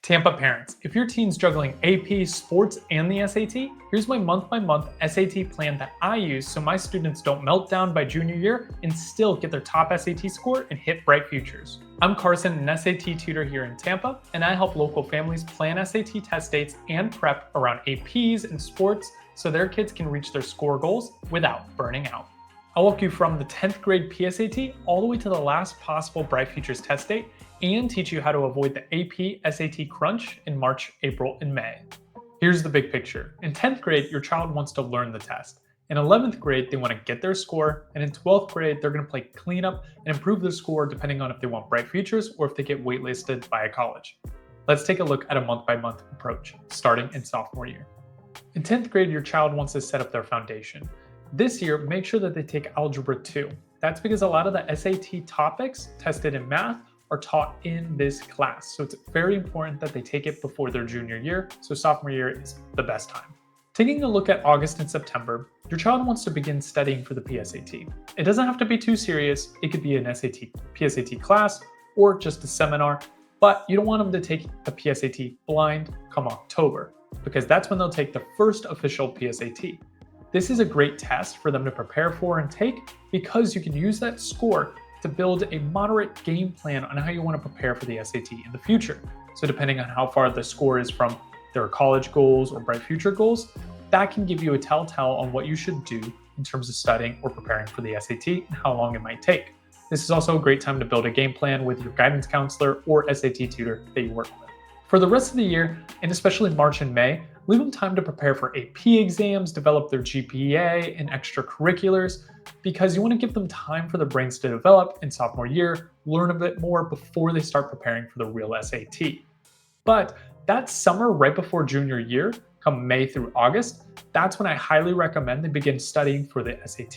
Tampa parents, if your teen's juggling AP, sports, and the SAT, here's my month-by-month SAT plan that I use so my students don't melt down by junior year and still get their top SAT score and hit bright futures. I'm Carson, an SAT tutor here in Tampa, and I help local families plan SAT test dates and prep around APs and sports so their kids can reach their score goals without burning out. I'll walk you from the 10th grade PSAT all the way to the last possible Bright Futures test date and teach you how to avoid the AP SAT crunch in March, April, and May. Here's the big picture. In 10th grade, your child wants to learn the test. In 11th grade, they want to get their score, and in 12th grade, they're going to play cleanup and improve their score depending on if they want Bright Futures or if they get waitlisted by a college. Let's take a look at a month-by-month approach, starting in sophomore year. In 10th grade, your child wants to set up their foundation. This year, make sure that they take Algebra 2. That's because a lot of the SAT topics tested in math are taught in this class. So it's very important that they take it before their junior year. So sophomore year is the best time. Taking a look at August and September, your child wants to begin studying for the PSAT. It doesn't have to be too serious. It could be an PSAT class or just a seminar, but you don't want them to take the PSAT blind come October because that's when they'll take the first official PSAT. This is a great test for them to prepare for and take because you can use that score to build a moderate game plan on how you want to prepare for the SAT in the future. So depending on how far the score is from their college goals or Bright Future goals, that can give you a telltale on what you should do in terms of studying or preparing for the SAT and how long it might take. This is also a great time to build a game plan with your guidance counselor or SAT tutor that you work with. For the rest of the year, and especially March and May, leave them time to prepare for AP exams, develop their GPA and extracurriculars, because you want to give them time for their brains to develop in sophomore year, learn a bit more before they start preparing for the real SAT. But that summer right before junior year, come May through August, that's when I highly recommend they begin studying for the SAT.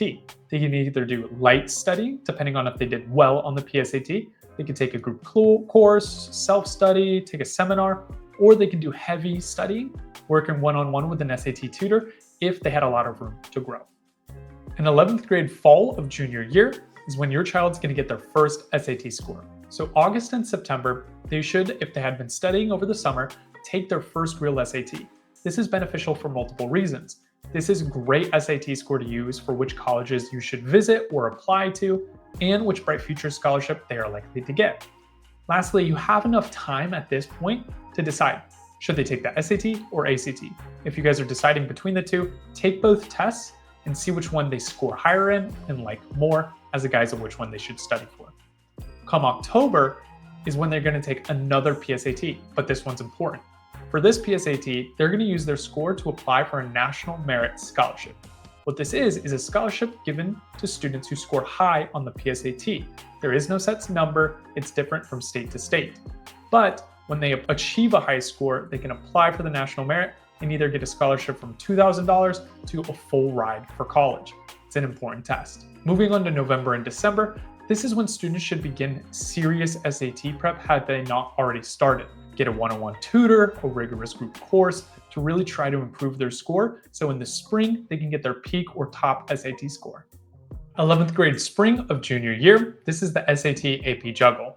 They can either do light study, depending on if they did well on the PSAT. They can take a group course, self-study, take a seminar, or they can do heavy studying, working one-on-one with an SAT tutor if they had a lot of room to grow. In 11th grade fall of junior year is when your child's going to get their first SAT score. So August and September, they should, if they had been studying over the summer, take their first real SAT. This is beneficial for multiple reasons. This is a great SAT score to use for which colleges you should visit or apply to, and which Bright Future scholarship they are likely to get. Lastly, you have enough time at this point to decide, should they take the SAT or ACT? If you guys are deciding between the two, take both tests and see which one they score higher in and like more as a guise of which one they should study for. Come October is when they're going to take another PSAT, but this one's important. For this PSAT, they're going to use their score to apply for a National Merit Scholarship. What this is a scholarship given to students who score high on the PSAT. There is no set number, it's different from state to state. But when they achieve a high score, they can apply for the National Merit and either get a scholarship from $2,000 to a full ride for college. It's an important test. Moving on to November and December, this is when students should begin serious SAT prep had they not already started. Get a one-on-one tutor, a rigorous group course to really try to improve their score so in the spring they can get their peak or top SAT score. 11th grade spring of junior year, this is the SAT AP juggle.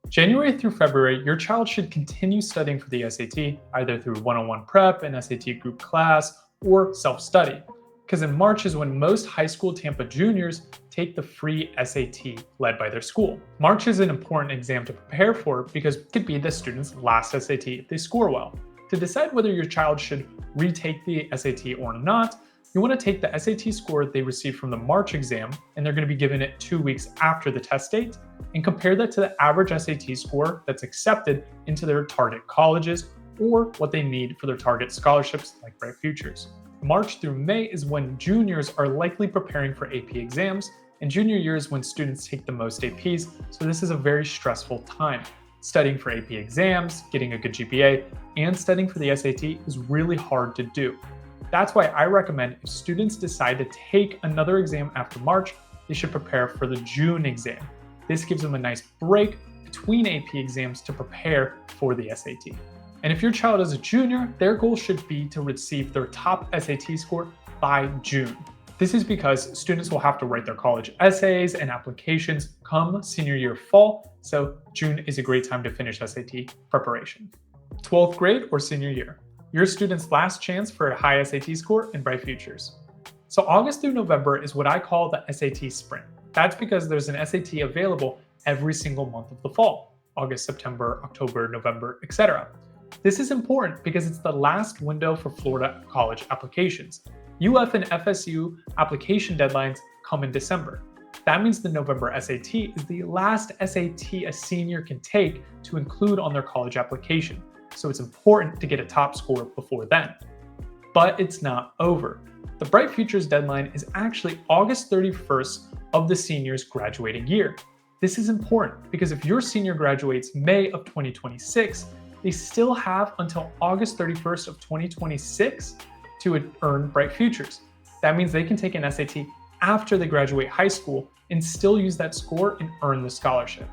January through February, your child should continue studying for the SAT, either through one-on-one prep, an SAT group class, or self-study. Because in March is when most high school Tampa juniors take the free SAT led by their school. March is an important exam to prepare for because it could be the student's last SAT if they score well. To decide whether your child should retake the SAT or not, you want to take the SAT score they received from the March exam, and they're going to be given it 2 weeks after the test date, and compare that to the average SAT score that's accepted into their target colleges or what they need for their target scholarships like Bright Futures. March through May is when juniors are likely preparing for AP exams, and junior year is when students take the most APs, so this is a very stressful time. Studying for AP exams, getting a good GPA, and studying for the SAT is really hard to do. That's why I recommend if students decide to take another exam after March, they should prepare for the June exam. This gives them a nice break between AP exams to prepare for the SAT. And if your child is a junior, their goal should be to receive their top SAT score by June. This is because students will have to write their college essays and applications come senior year fall, so June is a great time to finish SAT preparation. 12th grade or senior year, your student's last chance for a high SAT score and bright futures. So August through November is what I call the SAT sprint. That's because there's an SAT available every single month of the fall: August, September, October, November, etc. This is important because it's the last window for Florida college applications. UF and FSU application deadlines come in December. That means the November SAT is the last SAT a senior can take to include on their college application, so it's important to get a top score before then. But it's not over. The Bright Futures deadline is actually August 31st of the senior's graduating year. This is important because if your senior graduates May of 2026, they still have until August 31st of 2026 to earn Bright Futures. That means they can take an SAT after they graduate high school and still use that score and earn the scholarship.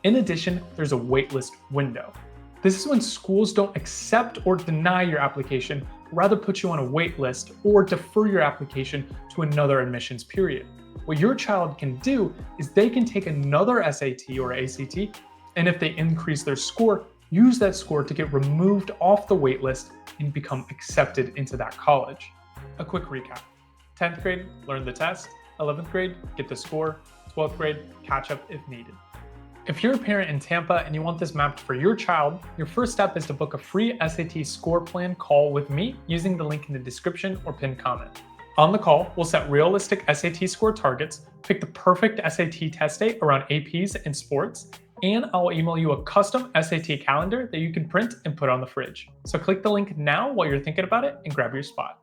In addition, there's a waitlist window. This is when schools don't accept or deny your application, rather put you on a wait list or defer your application to another admissions period. What your child can do is they can take another SAT or ACT, and if they increase their score, use that score to get removed off the wait list and become accepted into that college. A quick recap. 10th grade, learn the test. 11th grade, get the score. 12th grade, catch up if needed. If you're a parent in Tampa and you want this mapped for your child, your first step is to book a free SAT score plan call with me using the link in the description or pinned comment. On the call, we'll set realistic SAT score targets, pick the perfect SAT test date around APs and sports, and I'll email you a custom SAT calendar that you can print and put on the fridge. So click the link now while you're thinking about it and grab your spot.